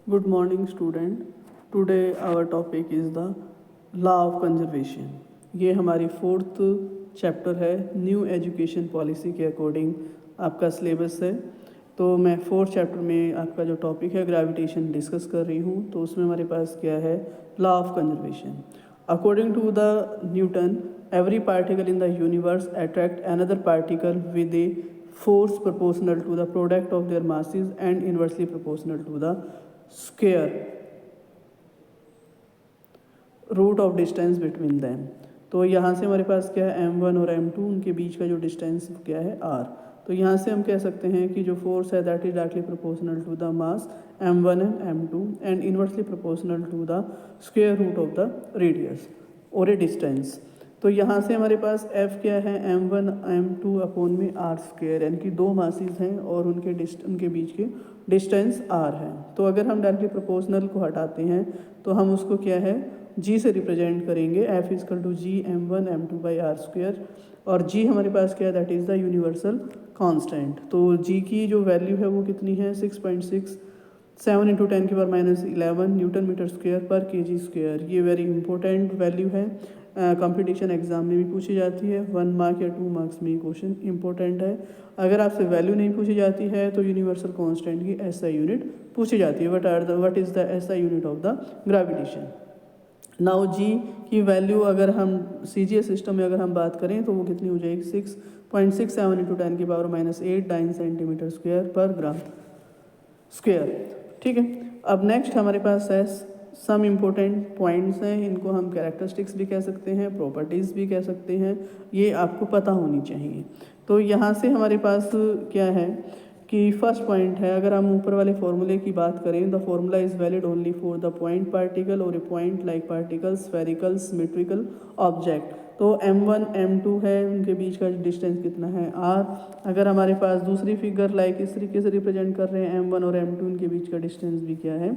Good morning, student. Today our topic is the law of conservation. ये हमारी fourth chapter है new education policy के according आपका syllabus है। तो मैं फोर्थ चैप्टर में आपका जो टॉपिक है ग्रेविटेशन डिस्कस कर रही हूँ। तो उसमें हमारे पास क्या है, law of conservation. According to the Newton, every particle in the universe attract another particle with a force proportional to the product of their masses and inversely proportional to the square root of distance between them. तो यहाँ से हमारे पास क्या है, m1 और m2, उनके बीच का जो डिस्टेंस क्या है r। तो यहाँ से हम कह सकते हैं कि जो फोर्स है that is directly proportional to the mass m1 and m2 and inversely proportional to the square root of the radius और ए डिस्टेंस। तो यहाँ से हमारे पास f क्या है, m1 m2 अपॉन में r स्क्वायर, यानी कि दो मासेस हैं और उनके बीच के डिस्टेंस r है। तो अगर हम डायरेक्टली प्रोपोर्शनल को हटाते हैं तो हम उसको क्या है, g से रिप्रेजेंट करेंगे। f equal to G m1 m2 by R square, और g हमारे पास क्या है, that is the universal constant. तो g की जो वैल्यू है वो कितनी है, 6.67 इंटू 10⁻11 न्यूटन मीटर स्क्वायर पर kg स्क्वायर। ये वेरी इंपॉर्टेंट वैल्यू है, कंपटीशन एग्जाम में भी पूछी जाती है। 1 मार्क या 2 मार्क्स में क्वेश्चन इंपॉर्टेंट है। अगर आपसे वैल्यू नहीं पूछी जाती है तो यूनिवर्सल कांस्टेंट की एसआई यूनिट पूछी जाती है। What is the SI unit of the gravitation. Now G की वैल्यू अगर हम CGS सिस्टम में अगर हम बात करें तो वो कितनी हो जाएगी, 6.67 इंटू 10⁻8 9 सेंटीमीटर स्क्वायर पर ग्राम स्क्वायर। ठीक है, अब नेक्स्ट हमारे पास है सम इम्पोर्टेंट पॉइंट्स हैं, इनको हम कैरेक्टरिस्टिक्स भी कह सकते हैं, प्रॉपर्टीज़ भी कह सकते हैं, ये आपको पता होनी चाहिए। तो यहाँ से हमारे पास क्या है कि फर्स्ट पॉइंट है, अगर हम ऊपर वाले फॉर्मूले की बात करें, the formula is valid only for the point particle और a point like particle spherical symmetrical object. तो m1 m2 है, उनके बीच का डिस्टेंस कितना है, r। अगर हमारे पास दूसरी फिगर लाइक इस तरीके से रिप्रेजेंट कर रहे हैं, m1 और m2 उनके बीच का डिस्टेंस भी क्या है,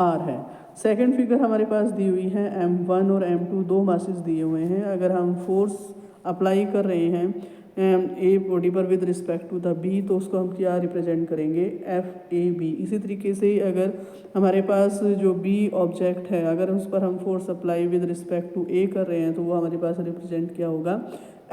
r है। सेकंड फिगर हमारे पास दी हुई है, m1 और m2 दो मासेस दिए हुए हैं। अगर हम फोर्स अप्लाई कर रहे हैं ए बॉडी पर with respect to the B, तो उसको हम क्या रिप्रेजेंट करेंगे, FAB। इसी तरीके से अगर हमारे पास जो बी ऑब्जेक्ट है, अगर उस पर हम force apply with respect to A कर रहे हैं तो वो हमारे पास रिप्रेजेंट क्या होगा,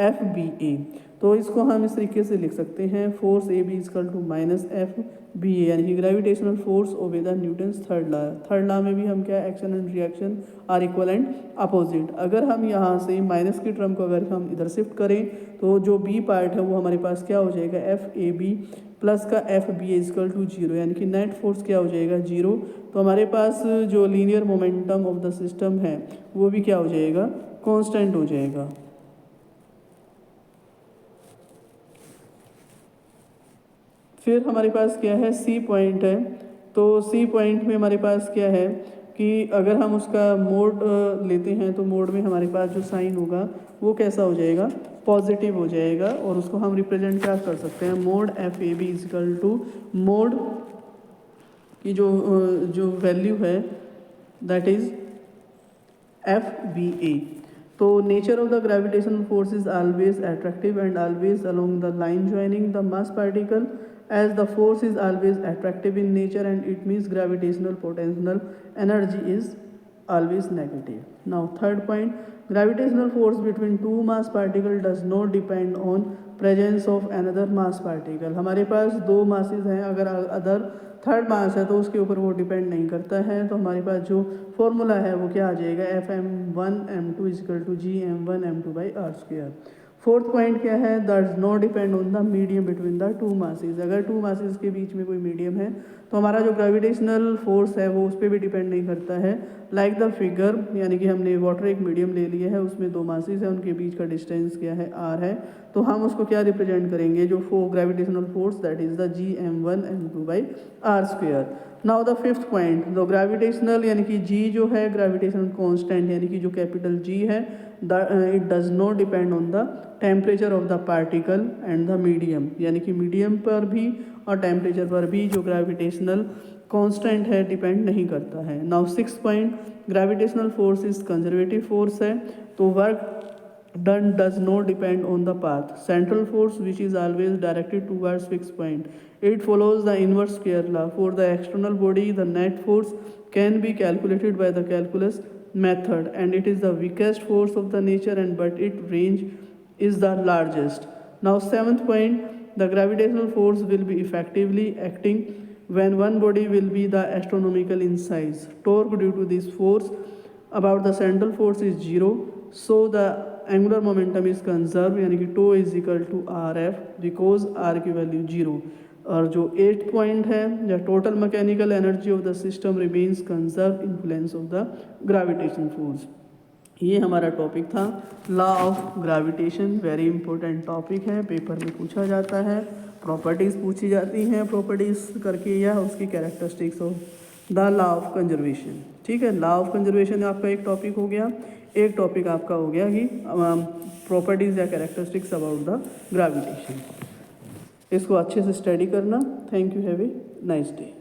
FBA। तो इसको हम इस तरीके से लिख सकते हैं, force AB equal to minus FBA, यानी कि gravitational force obey the Newton's third law. Third law में भी हम क्या, action and reaction are equal and opposite. अगर हम यहाँ से माइनस की टर्म को अगर हम इधर शिफ्ट करें तो जो बी पार्ट है वो हमारे पास क्या हो जाएगा, FAB प्लस का FBA इजकल टू 0, यानी कि नेट फोर्स क्या हो जाएगा, 0। तो हमारे पास जो linear momentum of the system है वो भी क्या हो जाएगा, कॉन्स्टेंट हो जाएगा। फिर हमारे पास क्या है, सी पॉइंट है। तो सी पॉइंट में हमारे पास क्या है कि अगर हम उसका मोड लेते हैं तो मोड में हमारे पास जो साइन होगा वो कैसा हो जाएगा, पॉजिटिव हो जाएगा। और उसको हम रिप्रेजेंट क्या कर सकते हैं, mod FAB equal to mod की जो वैल्यू है दैट इज़ FBA। तो nature of the gravitational force is always attractive and always along the line joining the mass particle, as the force is always attractive in nature and it means gravitational potential energy is always negative. Now third point, gravitational force between two mass particle does not depend on presence of another mass particle। हमारे पास दो masses हैं, अगर other third मास है तो उसके ऊपर वो depend नहीं करता है। तो हमारे पास जो फॉर्मूला है वो क्या आ जाएगा, FM1 m2 equal to G m1 m2 by R square. Fourth point क्या है, that no depend on the medium between the two masses. अगर टू मासेस के बीच में कोई मीडियम है तो हमारा जो ग्रेविटेशनल फोर्स है वो उस पर भी डिपेंड नहीं करता है। लाइक द फिगर, यानी कि हमने वाटर एक मीडियम ले लिया है, उसमें दो मासेस है, उनके बीच का डिस्टेंस क्या है, r है। तो हम उसको क्या रिप्रेजेंट करेंगे, जो gravitational force that is the G m1 m2 by R square. Now the fifth point, the gravitational यानी कि g जो है ग्रेविटेशनल कांस्टेंट, यानी कि जो कैपिटल G है, it does not depend on the temperature of the particle and the medium, यानी कि मीडियम पर भी और टेम्परेचर पर भी जो ग्रेविटेशनल कांस्टेंट है डिपेंड नहीं करता है। Now six point, gravitational force is conservative force है। तो work done does not depend on the path. Central force, which is always directed towards fixed point. It follows the inverse square law. For the external body, the net force can be calculated by the calculus method, and it is the weakest force of the nature, and but its range is the largest. Now, seventh point, the gravitational force will be effectively acting when one body will be the astronomical in size. Torque due to this force about the central force is zero, so the angular momentum is conserve, यानी कि tau is equal to R F because R की value zero. और जो 8 point है, या total mechanical energy of the system remains conserve influence of the gravitation force. ये हमारा topic था law of gravitation. Very important topic है, paper में पूछा जाता है. प्रॉपर्टीज़ पूछी जाती हैं, प्रॉपर्टीज़ करके, या उसकी characteristics of the law of conservation. ठीक है, लॉ ऑफ कंजर्वेशन आपका एक टॉपिक हो गया. एक टॉपिक आपका हो गया कि प्रॉपर्टीज़ या कैरेक्टरिस्टिक्स अबाउट द ग्रेविटेशन. इसको अच्छे से स्टडी करना. Thank you, have a nice day.